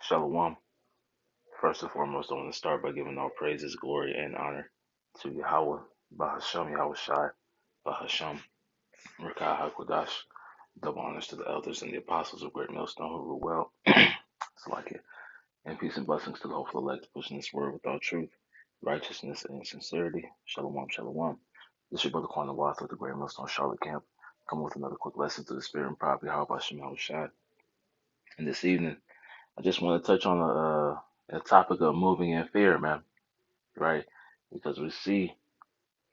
Shalom. First and foremost, I want to start by giving all praises, glory, and honor to Yahweh, Bahasham Yahweh Shai, Bahasham, Rakah HaKodash. Double honors to the elders and the apostles of Great Millstone who rule well. It's like it. And peace and blessings to the hopeful elect pushing this word without truth, righteousness, and sincerity. Shalom, shalom. This is your brother Quan Wath with the Great Millstone Charlotte Camp. Coming with another quick lesson to the spirit and property, how about Yahweh Shai. And this evening, I just want to touch on a topic of moving in fear, man, right? Because we see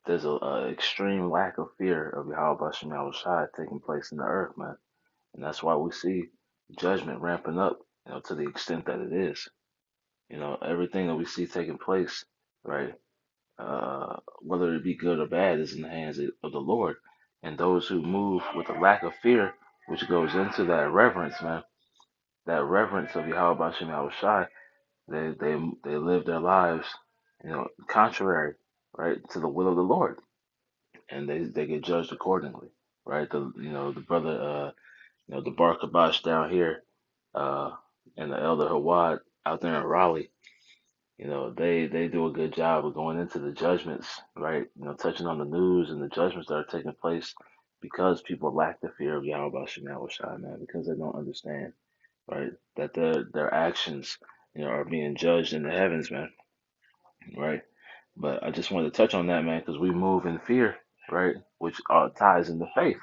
there's a extreme lack of fear of Yahweh Bashem Yahweh Shai taking place in the earth, man. And that's why we see judgment ramping up, to the extent that it is. Everything that we see taking place, right? Whether it be good or bad, is in the hands of the Lord. And those who move with a lack of fear, which goes into that reverence, man, that reverence of Yahweh Bashem Yahweh Shai, they live their lives, contrary, right, to the will of the Lord, and they get judged accordingly, right? The brother, the Bar Kabash down here, uh, and the Elder Hawad out there in Raleigh, they do a good job of going into the judgments, right? Touching on the news and the judgments that are taking place because people lack the fear of Yahweh Shem Yahweh Shai, man, because they don't understand, right, that their actions, are being judged in the heavens, man, right? But I just wanted to touch on that, man, because we move in fear, right? Which ties into faith,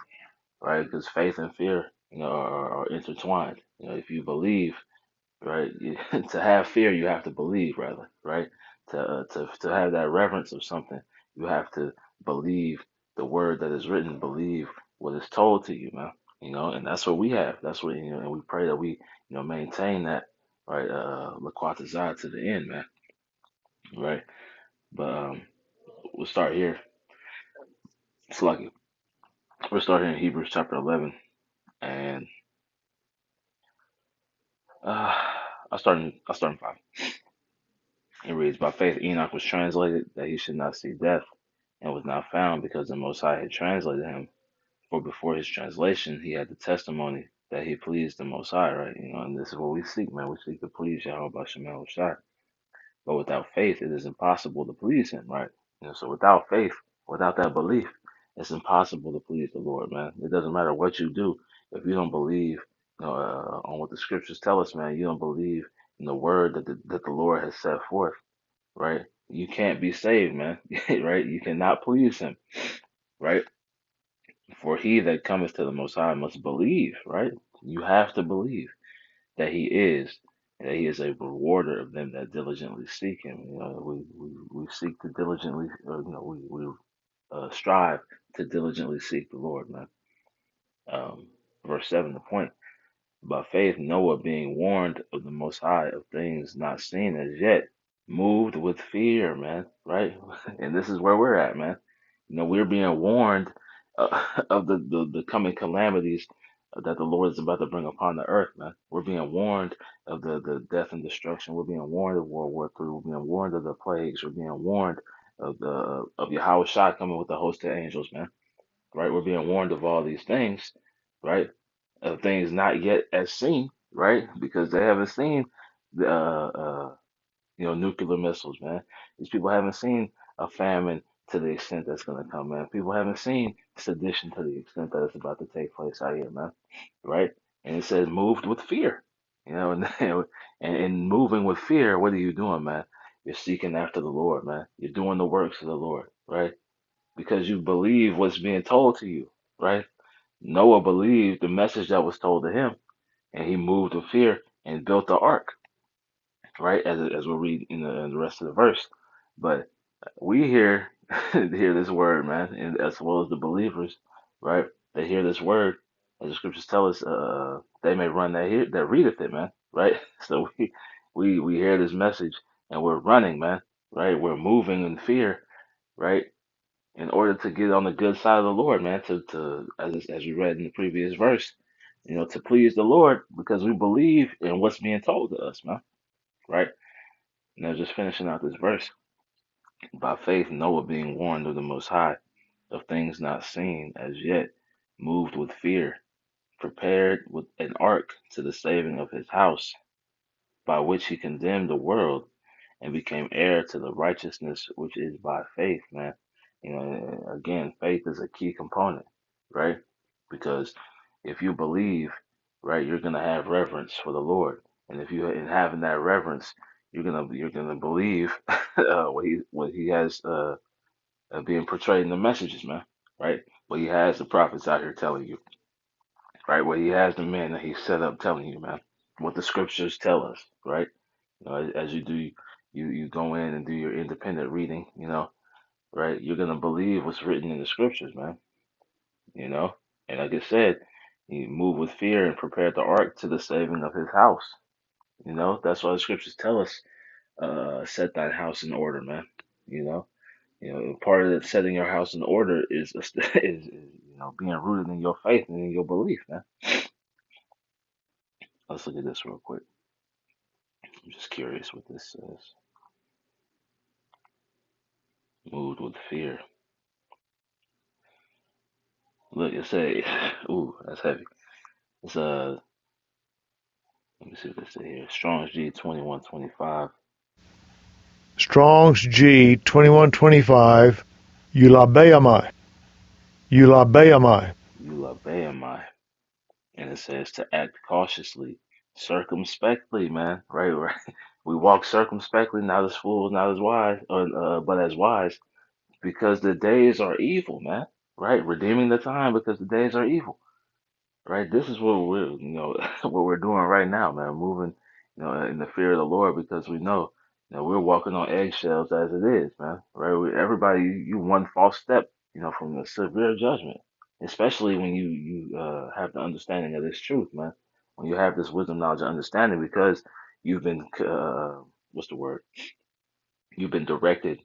right? Because faith and fear, are intertwined. If you believe, right, to have fear, you have to believe, rather, right? To have that reverence of something, you have to believe the word that is written, believe what is told to you, man. And that's what we have. That's what, and we pray that we, maintain that, right? Laquatazah to the end, man, right? But we'll start here. It's lucky. We're starting in Hebrews chapter 11, and uh, I start in 5. It reads, "By faith Enoch was translated that he should not see death, and was not found because the Most High had translated him. For before his translation, he had the testimony that he pleased the Most High." Right? And this is what we seek, man. We seek to please Yahweh Bashem Shai. But without faith, it is impossible to please him, right? So without faith, without that belief, it's impossible to please the Lord, man. It doesn't matter what you do if you don't believe, on what the scriptures tell us, man. You don't believe in the word that the Lord has set forth, right? You can't be saved, man, right? You cannot please him, right? For he that cometh to the Most High must believe, right? You have to believe that he is, and that he is a rewarder of them that diligently seek him. We seek to diligently, we strive to diligently seek the Lord, man. Verse 7, the point. By faith, Noah, being warned of the Most High of things not seen as yet, moved with fear, man, right? And this is where we're at, man. We're being warned of the coming calamities that the Lord is about to bring upon the earth, man. We're being warned of the death and destruction. We're being warned of World War III. We're being warned of the plagues. We're being warned of Yahweh Shai coming with the host of angels, man. Right? We're being warned of all these things, right? Of things not yet as seen, right? Because they haven't seen the nuclear missiles, man. These people haven't seen a famine to the extent that's going to come, man. People haven't seen sedition to the extent that it's about to take place out here, man. Right? And it says moved with fear, and and in moving with fear, what are you doing, man? You're seeking after the Lord, man. You're doing the works of the Lord, right? Because you believe what's being told to you, right? Noah believed the message that was told to him, and he moved with fear and built the ark, right? As we'll read in the rest of the verse. But we hear this word, man, and as well as the believers, right? They hear this word, as the scriptures tell us, they may run that readeth it, man, right? So we hear this message and we're running, man, right? We're moving in fear, right? In order to get on the good side of the Lord, man, to as we read in the previous verse, to please the Lord because we believe in what's being told to us, man, right? Now, just finishing out this verse. By faith, Noah, being warned of the Most High of things not seen as yet, moved with fear, prepared with an ark to the saving of his house, by which he condemned the world and became heir to the righteousness which is by faith, man. Again, faith is a key component, right? Because if you believe, right, you're gonna have reverence for the Lord, and if you in having that reverence, you're gonna believe what he has being portrayed in the messages, man, right? What he has the prophets out here telling you, right? What he has the men that he set up telling you, man. What the scriptures tell us, right? As you do, you go in and do your independent reading, right? You're gonna believe what's written in the scriptures, man. You know, and like I said, he moved with fear and prepared the ark to the saving of his house. That's why the scriptures tell us, set thine house in order, man. You know, part of the setting your house in order is being rooted in your faith and in your belief, man. Let's look at this real quick. I'm just curious what this says. Moved with fear. Look, it say, ooh, that's heavy. It's let me see what they say here. Strong's G 2125. Strong's G 2125, Eulabeamai. Eulabeamai. Eulabeamai. And it says to act cautiously, circumspectly, man. Right, right. We walk circumspectly, not as fools, not as wise, but as wise, because the days are evil, man. Right, redeeming the time because the days are evil. Right, this is what what we're doing right now, man. Moving, in the fear of the Lord because we know, we're walking on eggshells as it is, man. Right, everybody, you one false step, from the severe judgment. Especially when you have the understanding of this truth, man. When you have this wisdom, knowledge, and understanding, because you've been, what's the word? You've been directed,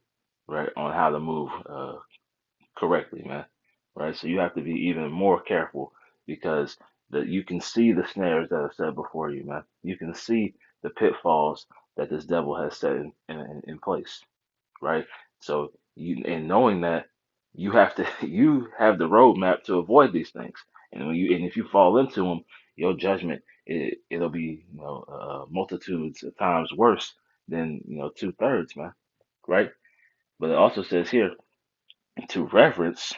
right, on how to move. Correctly, man. Right? So you have to be even more careful because you can see the snares that are set before you, man. You can see the pitfalls that this devil has set in place, right? So and knowing that, you have to you have the roadmap to avoid these things. And if you fall into them, your judgment, it'll be multitudes of times worse than two-thirds, man. Right? But it also says here to reverence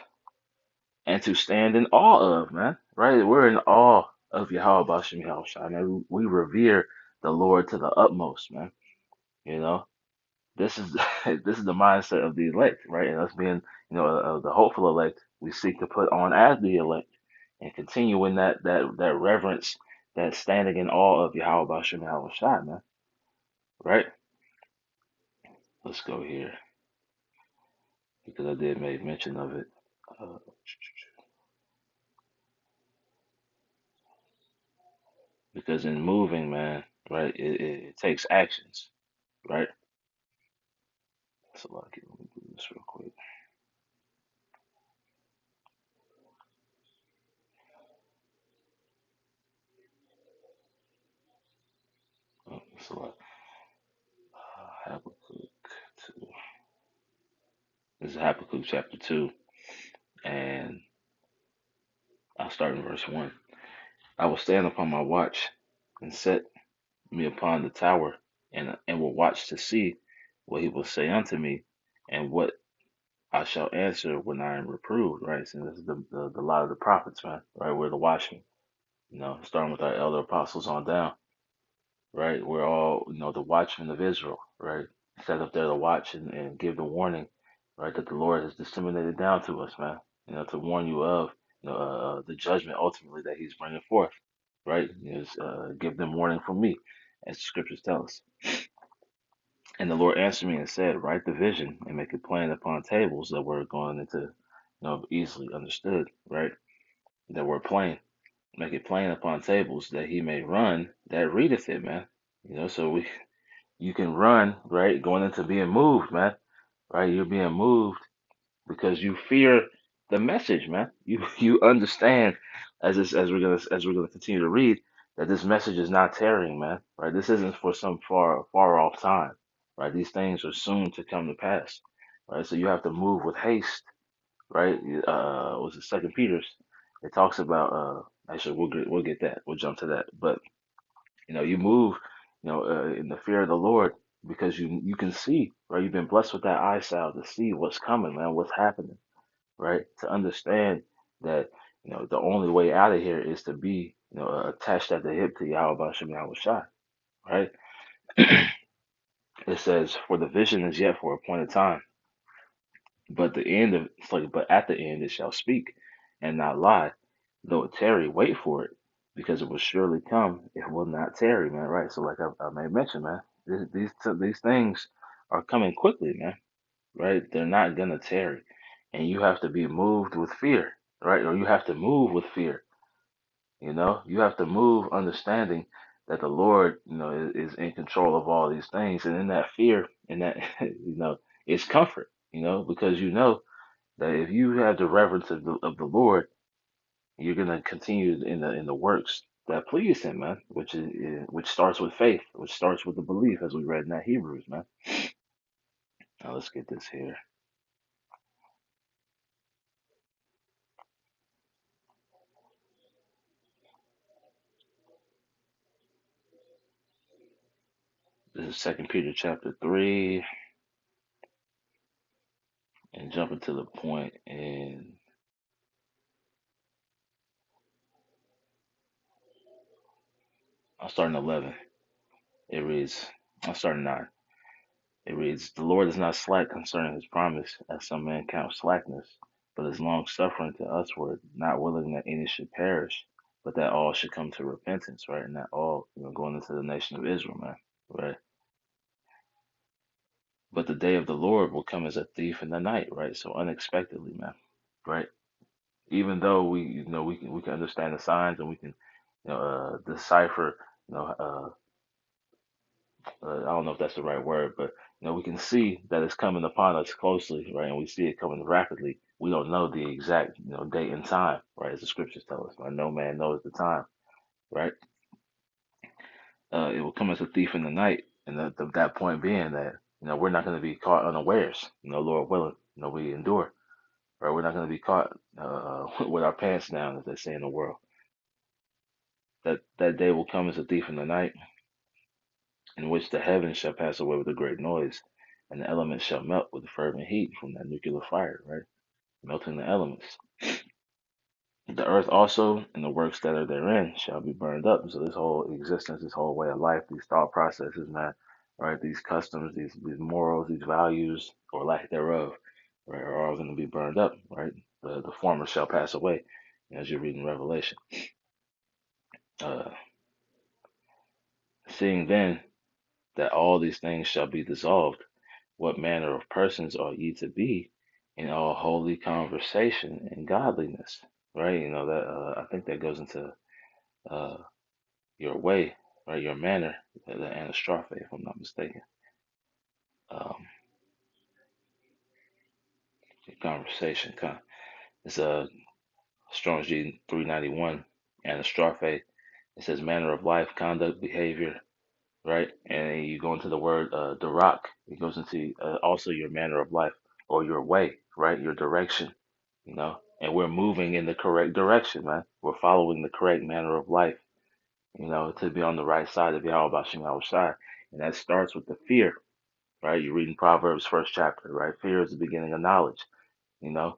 and to stand in awe of, man. Right? We're in awe of Yahweh Bashem Yahushua, man. We revere the Lord to the utmost, man. You know, this is this is the mindset of the elect, right? And us being, the hopeful elect, we seek to put on as the elect and continue in that reverence, that standing in awe of Yahweh Bashem Yahushua, man. Right? Let's go here because I did make mention of it. Uh, because in moving, man, right, it takes actions, right? So like, let me do this real quick. So like, Habakkuk 2. This is Habakkuk chapter 2, and I'll start in verse 1. I will stand upon my watch and set me upon the tower, and will watch to see what he will say unto me, and what I shall answer when I am reproved. Right? So this is the lot of the prophets, man. Right? We're the watchmen. Starting with our elder apostles on down. Right? We're all, the watchmen of Israel, right? Set up there to watch and give the warning, right, that the Lord has disseminated down to us, man. To warn you of, the judgment ultimately that He's bringing forth, right? Give them warning from me, as the scriptures tell us. And the Lord answered me and said, write the vision and make it plain upon tables that were going into, easily understood, right? That were plain. Make it plain upon tables that he may run that readeth it, man. So you can run, right? Going into being moved, man. Right? You're being moved because you fear the message, man. You understand as we're gonna continue to read that this message is not tarrying, man. Right? This isn't for some far off time. Right? These things are soon to come to pass. Right? So you have to move with haste, right? Was it Second Peter's? It talks about actually we'll get that. We'll jump to that. But you move in the fear of the Lord, because you can see, right? You've been blessed with that eyesight to see what's coming, man, what's happening, right? To understand that, the only way out of here is to be, attached at the hip to Yahweh Shem Yahweh Shai, right? It says, for the vision is yet for a appointed time, but the end of it's like, but at the end it shall speak and not lie. Though it tarry, wait for it, because it will surely come. It will not tarry, man. Right. So, like I may mention, man, these things are coming quickly, man. Right. They're not gonna tarry, and you have to be moved with fear, right? Or you have to move with fear. You have to move understanding that the Lord, is in control of all these things, and in that fear, in that, it's comfort, because that if you have the reverence of the Lord, you're gonna continue in the works that please Him, man. Which starts with faith, which starts with the belief, as we read in that Hebrews, man. Now let's get this here. This is Second Peter chapter 3, and jumping to the point, and I'll start in 11. It reads, I'll start in 9. It reads, the Lord is not slack concerning His promise, as some men count slackness, but is long suffering to usward, not willing that any should perish, but that all should come to repentance, right? And that all, going into the nation of Israel, man, right? But the day of the Lord will come as a thief in the night, right? So unexpectedly, man, right? Even though we can understand the signs, and we can, decipher, I don't know if that's the right word, but we can see that it's coming upon us closely, right? And we see it coming rapidly. We don't know the exact, date and time, right? As the scriptures tell us, right? No man knows the time, right? It will come as a thief in the night, and that point being that we're not going to be caught unawares, Lord willing, we endure, right? We're not going to be caught with our pants down, as they say in the world. That day will come as a thief in the night, in which the heavens shall pass away with a great noise, and the elements shall melt with fervent heat from that nuclear fire, right? Melting the elements. The earth also and the works that are therein shall be burned up. So this whole existence, this whole way of life, these thought processes, man, right? These customs, these morals, these values, or lack thereof, right, are all going to be burned up, right? The former shall pass away, as you read in Revelation. Uh, Seeing then that all these things shall be dissolved, what manner of persons ought ye to be in all holy conversation and godliness, right? That I think that goes into uh, your way, right? Your manner, the anastrophe, if I'm not mistaken. Um, Conversation, it's a Strong's G 391 anastrophe. It says manner of life, conduct, behavior, right? And then you go into the word Darak. It goes into also your manner of life, or your way, right? Your direction, And we're moving in the correct direction, man. We're following the correct manner of life, to be on the right side of Yahweh Shem Yahweh Shai. And that starts with the fear, right? You're reading Proverbs first chapter, right? Fear is the beginning of knowledge, you know.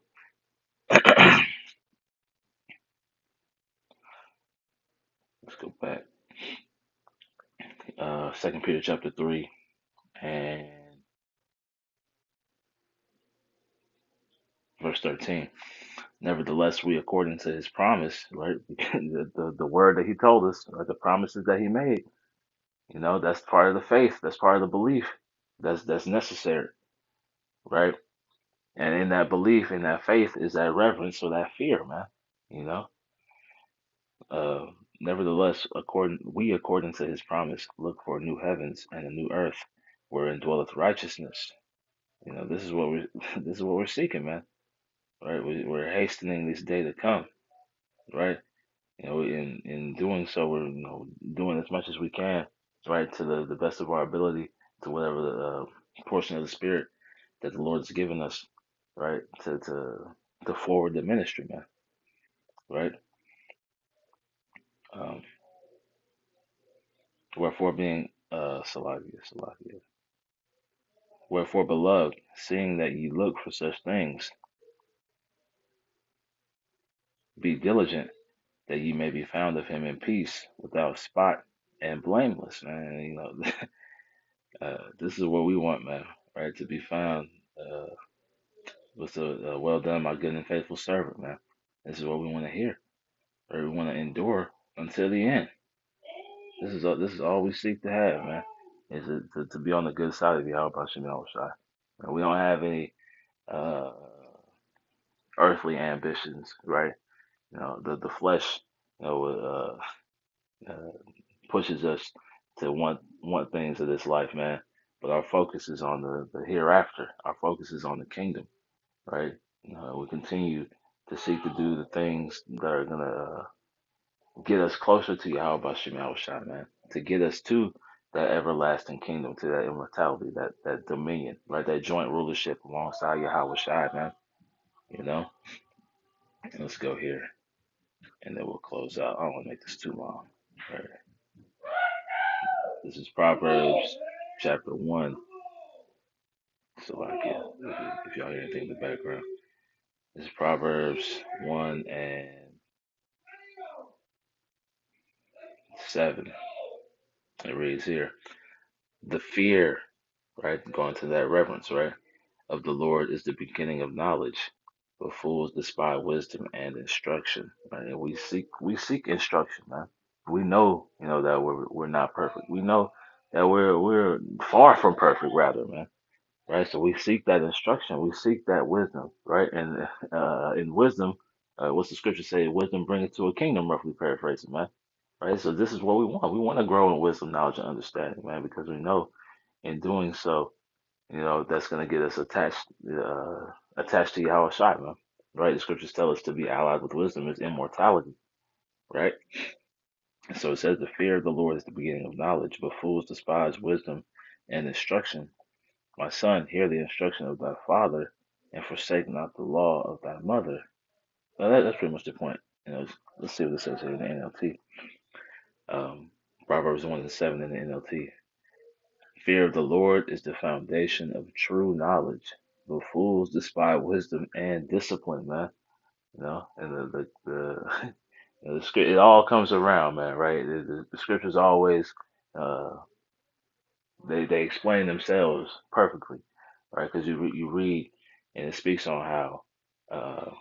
Let's go back. Second Peter chapter 3 and verse 13. Nevertheless, we, according to his promise, right? The word that he told us, right? The promises that he made, that's part of the faith. That's part of the belief. That's necessary, right? And in that belief, in that faith, is that reverence or that fear, man. You know. Uh, Nevertheless, according to his promise, look for new heavens and a new earth, wherein dwelleth righteousness. This is what we this is what we're seeking, man. Right? We're hastening this day to come, right? In doing so, we're doing as much as we can, right, to the best of our ability, to whatever the portion of the spirit that the Lord's given us, right, to forward the ministry, man, right. Um, Wherefore, being Salakia. Wherefore, beloved, seeing that ye look for such things, be diligent that ye may be found of him in peace, without spot and blameless. Man, this is what we want, man, right? To be found with a well done, my good and faithful servant, man. This is what we want to hear, or we want to endure until the end. This is all we seek to have, man. Is to be on the good side of Yahweh Shem Shai. We don't have any uh, earthly ambitions, right? The flesh, you know, pushes us to want things of this life, man. But our focus is on the hereafter. Our focus is on the kingdom, right? We continue to seek to do the things that are gonna get us closer to Yahweh Shem Shai, man. To get us to that everlasting kingdom, to that immortality, that dominion, right? That joint rulership alongside Yahweh Shai, man. You know. Let's go here, and then we'll close out. I don't want to make this too long. All right. This is Proverbs chapter 1. So, like, yeah, if y'all hear anything in the background, this is Proverbs 1 and 7. It reads here, the fear, right, going to that reverence, right, of the Lord is the beginning of knowledge, but fools despise wisdom and instruction. Right? And we seek instruction, man. We know, that we're not perfect. We know that we're far from perfect, rather, man. Right? So we seek that instruction. We seek that wisdom, right? And in wisdom, what's the scripture say? Wisdom bringeth to a kingdom, roughly paraphrasing, man. Right? So this is what we want. We want to grow in wisdom, knowledge, and understanding, man, because we know in doing so, that's going to get us attached to Yahweh Shai, man. Right? The scriptures tell us to be allied with wisdom is immortality, right? And so it says the fear of the Lord is the beginning of knowledge, but fools despise wisdom and instruction. My son, hear the instruction of thy father, and forsake not the law of thy mother. Well, that's pretty much the point. Let's see what it says here in the NLT. Proverbs 1 and 7 in the NLT. Fear of the Lord is the foundation of true knowledge, but fools despise wisdom and discipline, man. And the script, it all comes around, man, right? The scriptures always, uh, they explain themselves perfectly, right? Because you read and it speaks on how uh,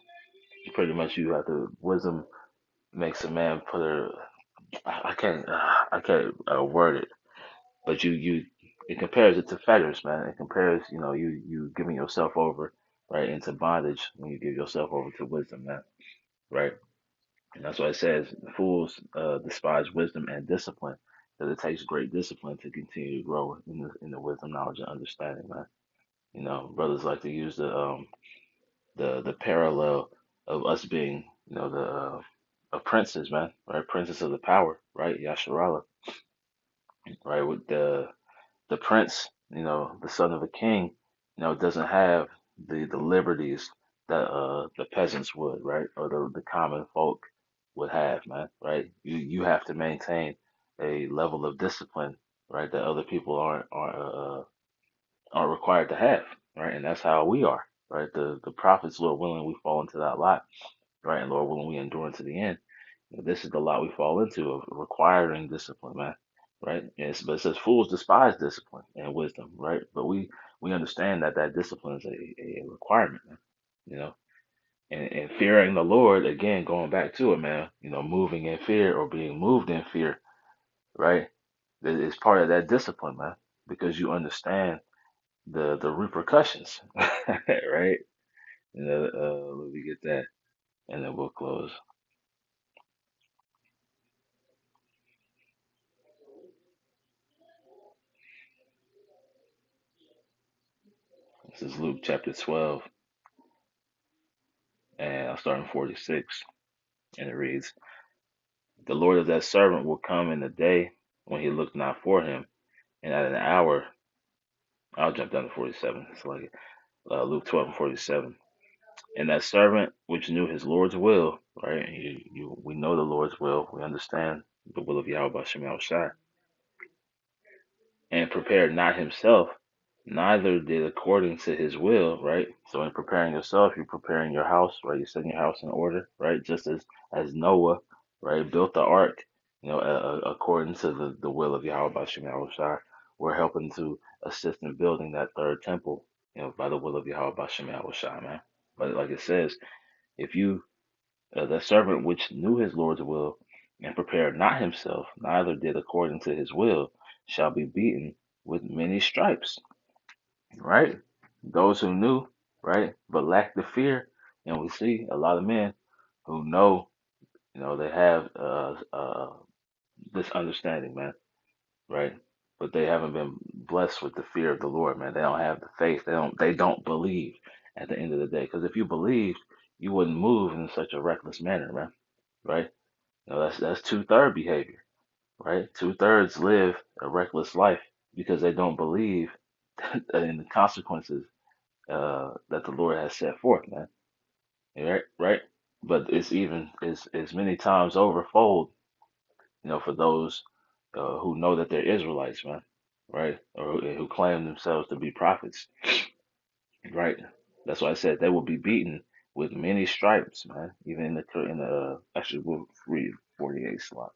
pretty much you have to wisdom makes a man put a I can't word it, but you it compares it to fetters, man. It compares you giving yourself over right into bondage when you give yourself over to wisdom, man, right? And that's why it says fools despise wisdom and discipline, because it takes great discipline to continue to grow in the wisdom, knowledge, and understanding, man. Brothers like to use the parallel of us being, a princess, man, right? Princess of the power, right? Yasharala, right? With the prince, the son of a king, doesn't have the liberties that the peasants would, right? Or the common folk would have, man, right? You have to maintain a level of discipline, right? That other people aren't required to have, right? And that's how we are, right? The prophets, Lord willing, we fall into that lot, right? And Lord willing, we endure into the end. This is the lot we fall into of requiring discipline, man, right? Yes, but it says fools despise discipline and wisdom, right? But we understand that discipline is a requirement, man. You know, and fearing the Lord, again, going back to it, man. Moving in fear or being moved in fear, right? That is part of that discipline, man, because you understand the repercussions, right? Let me get that, and then we'll close. This is Luke chapter 12, and I'll start in 46, and it reads, "The Lord of that servant will come in the day when he looked not for him, and at an hour." I'll jump down to 47. It's like Luke 12 and 47. "And that servant which knew his Lord's will," right? We know the Lord's will. We understand the will of Yahweh Shem Shai. prepared not himself, neither did according to his will, right? So in preparing yourself, you're preparing your house, right? You're setting your house in order, right? Just as Noah, right, built the ark, according to the will of Yahweh Bashim Yahushua. We're helping to assist in building that third temple, by the will of Yahweh Bashim Yahushua, man. But like it says, if you the servant which knew his Lord's will and prepared not himself, neither did according to his will, shall be beaten with many stripes, right? Those who knew, right, but lacked the fear. And we see a lot of men who know, they have this understanding, man, right? But they haven't been blessed with the fear of the Lord, man. They don't have the faith. They don't believe at the end of the day. Because if you believed, you wouldn't move in such a reckless manner, man, right? That's two-third behavior, right? Two-thirds live a reckless life because they don't believe in the consequences that the Lord has set forth, man. Right, right. But it's even is many times overfold, for those who know that they're Israelites, man, right, or who claim themselves to be prophets, right. That's why I said they will be beaten with many stripes, man. Even in the actually we'll read 48 slot.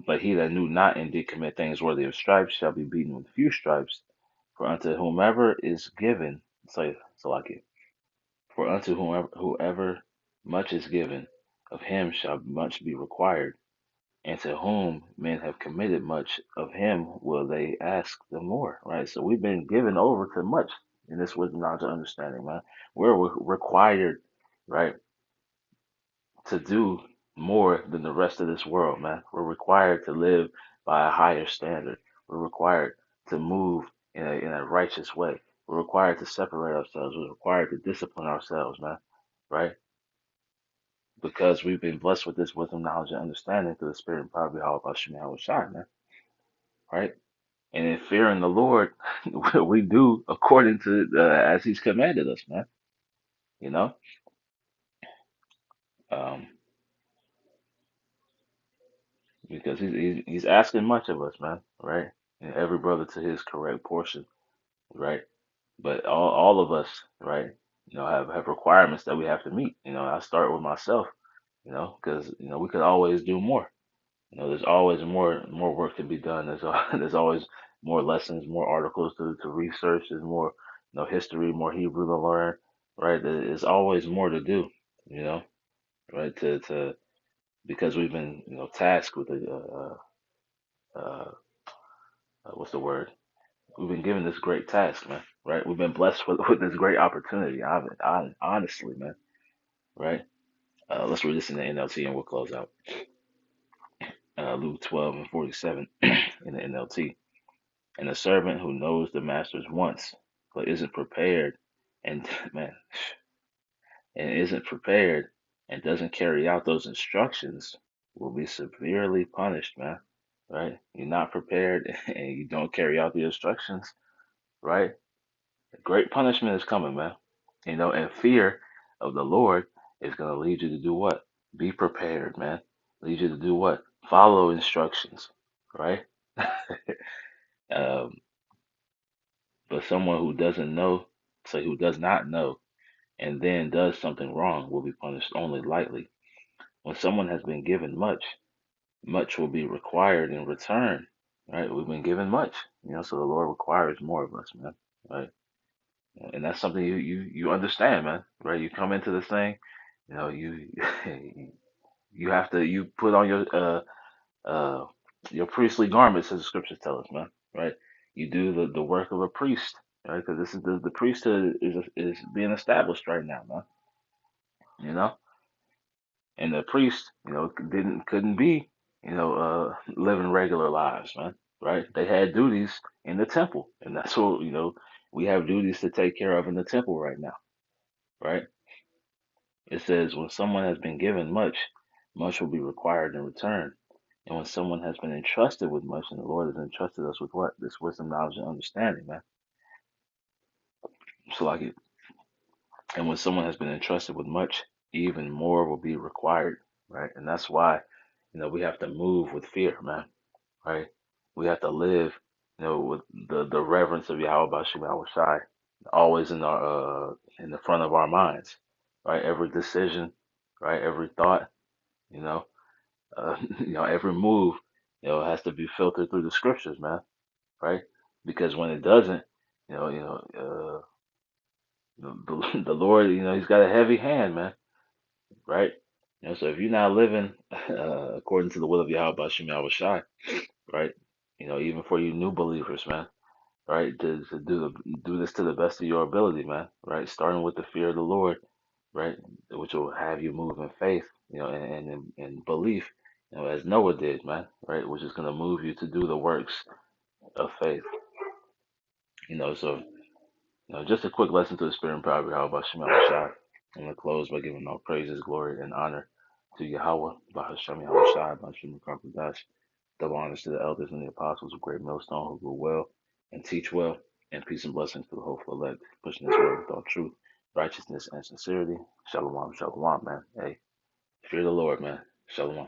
But he that knew not and did commit things worthy of stripes shall be beaten with few stripes. For unto whomever is given, so like it. For unto whoever much is given, of him shall much be required. And to whom men have committed much, of him will they ask the more. Right. So we've been given over to much in this wisdom, knowledge, and understanding, man. We're required, right, to do more than the rest of this world, man. We're required to live by a higher standard. We're required to move in a righteous way. We're required to separate ourselves. We're required to discipline ourselves, man. Right? Because we've been blessed with this wisdom, knowledge, and understanding through the Spirit and power of Yahweh Bashim Yahushua, man. Right? And in fearing the Lord, we do according to as He's commanded us, man. You know, um, because he's asking much of us, man. Right? And every brother to his correct portion, right? But all of us, right? Have requirements that we have to meet. I start with myself, because we could always do more. There's always more work to be done. There's always more lessons, more articles to research. There's more, history, more Hebrew to learn, right? There's always more to do, you know, right? To because we've been, tasked with what's the word? We've been given this great task, man, right? We've been blessed with this great opportunity. Honestly, man, right? Let's read this in the NLT and we'll close out. Luke 12 and 47 in the NLT. And a servant who knows the master's wants, but isn't prepared, and man, and isn't prepared and doesn't carry out those instructions will be severely punished, man. Right? You're not prepared and you don't carry out the instructions, right? Great punishment is coming, man. And fear of the Lord is going to lead you to do what? Be prepared, man. Lead you to do what? Follow instructions, right? um, but someone who doesn't know, say who does not know, and then does something wrong will be punished only lightly. When someone has been given much, much will be required in return, right? We've been given much, so the Lord requires more of us, man, right? And that's something you understand, man, right? You come into this thing, you you have to you put on your priestly garments, as the scriptures tell us, man, right? You do the work of a priest, right? Because this is the priesthood is being established right now, man. You know, and the priests, couldn't be, living regular lives, man, right? They had duties in the temple, and that's what we have duties to take care of in the temple right now, right? It says when someone has been given much, much will be required in return. And when someone has been entrusted with much, and the Lord has entrusted us with what? This wisdom, knowledge, and understanding, man. So like it, and when someone has been entrusted with much, even more will be required, right? And that's why, we have to move with fear, man, right? We have to live. with the reverence of Yahweh Bashim Yahweh Shai always in the front of our minds, right? Every decision, right? Every thought, you know, every move, has to be filtered through the scriptures, man, right? Because when it doesn't, the Lord, He's got a heavy hand, man, right? So if you're not living according to the will of Yahweh Bashim Yahweh Shai, right? Even for you new believers, man, right? To do this to the best of your ability, man, right? Starting with the fear of the Lord, right? Which will have you move in faith, and belief, as Noah did, man, right? Which is going to move you to do the works of faith, So, just a quick lesson to the spirit and power of Yahweh Shem Shai. I'm going to close by giving all praises, glory, and honor to Yahweh, Bahashem Yahweh Shai, Bahashem Kakwadash. Double honors to the elders and the apostles of Great Millstone who rule well and teach well, and peace and blessings to the hopeful elect, pushing this word with all truth, righteousness, and sincerity. Shalom, shalom, man. Hey, fear the Lord, man. Shalom.